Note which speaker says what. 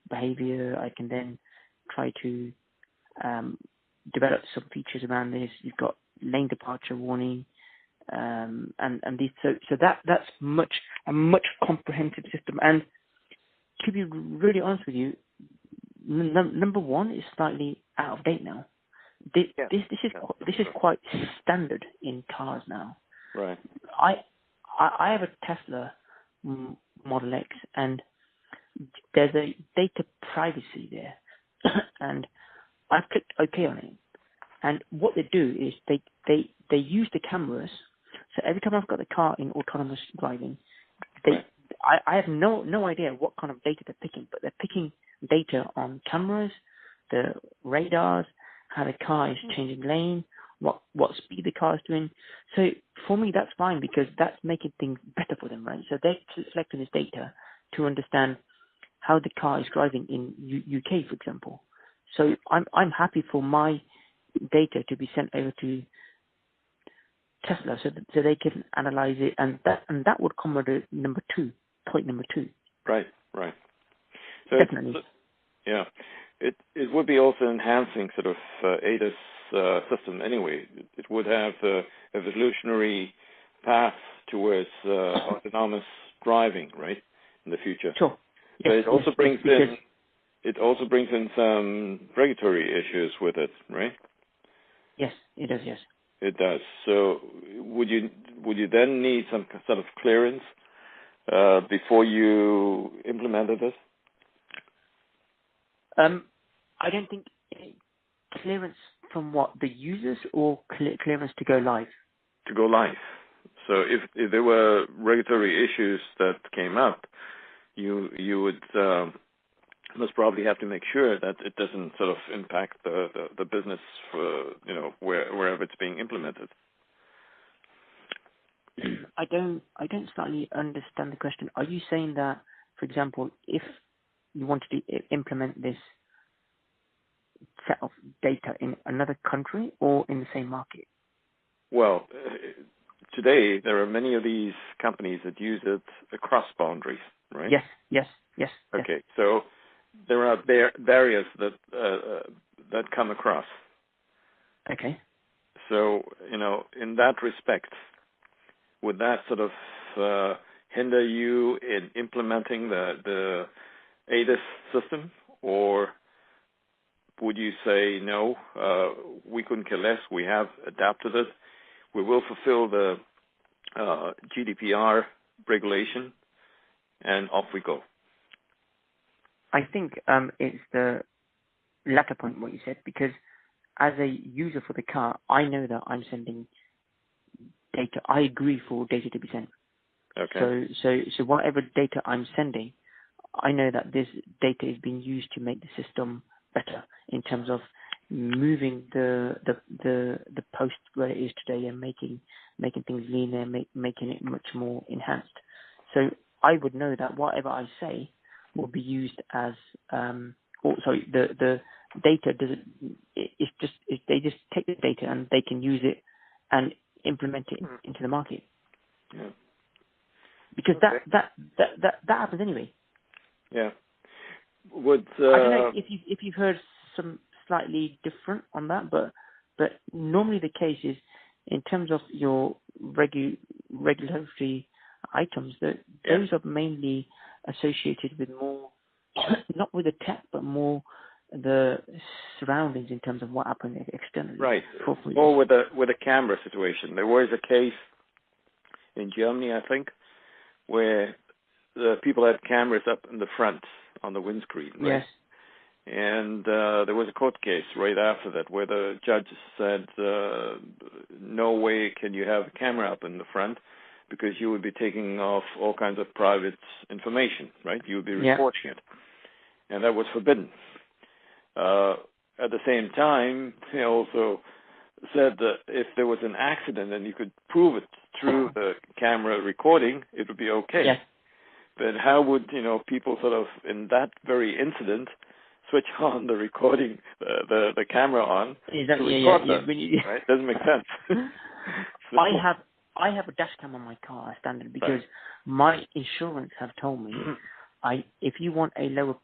Speaker 1: behavior. I can then try to develop some features around this. You've got lane departure warning, and these. So that's a much comprehensive system. And to be really honest with you, number one is slightly out of date now. This is quite standard in cars now.
Speaker 2: Right.
Speaker 1: I have a Tesla Model X, and there's a data privacy there, and I've clicked OK on it. And what they do is they use the cameras. So every time I've got the car in autonomous driving, I have no idea what kind of data they're picking, but they're picking data on cameras, the radars, how the car is changing lane, what speed the car is doing. So for me, that's fine because that's making things better for them, right? So they're selecting this data to understand how the car is driving in UK, for example. So I'm happy for my data to be sent over to Tesla so they can analyze it, and that would come with point number two.
Speaker 2: Right. So
Speaker 1: definitely.
Speaker 2: It would be also enhancing sort of ADAS system anyway. It would have a evolutionary path towards autonomous driving, right, in the future.
Speaker 1: Sure.
Speaker 2: But it also brings in some regulatory issues with it, right?
Speaker 1: Yes, it does. Yes,
Speaker 2: it does. So would you then need some sort of clearance before you implemented this?
Speaker 1: I don't think clearance from what, the users, or clearance to go live?
Speaker 2: To go live. So if there were regulatory issues that came up, you would most probably have to make sure that it doesn't sort of impact the business for, wherever it's being implemented.
Speaker 1: I don't slightly understand the question. Are you saying that, for example, if you wanted to implement this set of data in another country or in the same market?
Speaker 2: Well, today there are many of these companies that use it across boundaries, right?
Speaker 1: Yes.
Speaker 2: Okay, so there are barriers that come across.
Speaker 1: Okay.
Speaker 2: So, in that respect, would that sort of hinder you in implementing the ADAS system, or would you say, no, we couldn't care less, we have adapted it, we will fulfill the GDPR regulation, and off we go?
Speaker 1: I think it's the latter point, what you said, because as a user for the car, I know that I'm sending data. I agree for data to be sent.
Speaker 2: Okay.
Speaker 1: So whatever data I'm sending, I know that this data is being used to make the system better in terms of moving the post where it is today and making things leaner, making it much more enhanced. So I would know that whatever I say will be used as the data they just take the data and they can use it and implement it into the market.
Speaker 2: Yeah.
Speaker 1: Because that happens anyway.
Speaker 2: Yeah. I
Speaker 1: don't know if you've heard some slightly different on that, but normally the case is, in terms of your regulatory items, that those are mainly associated with more, not with the tech, but more the surroundings in terms of what happened externally.
Speaker 2: Right. Or with a camera situation. There was a case in Germany, I think, where the people had cameras up in the front on the windscreen. Right?
Speaker 1: Yes.
Speaker 2: And there was a court case right after that where the judge said, no way can you have a camera up in the front, because you would be taking off all kinds of private information, right? You would be reporting it. And that was forbidden. At the same time, they also said that if there was an accident and you could prove it through the camera recording, it would be okay.
Speaker 1: Yes.
Speaker 2: But how would, people sort of, in that very incident, switch on the recording, the camera on to record that, right? Doesn't make sense. So, I
Speaker 1: have a dash cam on my car, standard, because my insurance have told me if you want a lower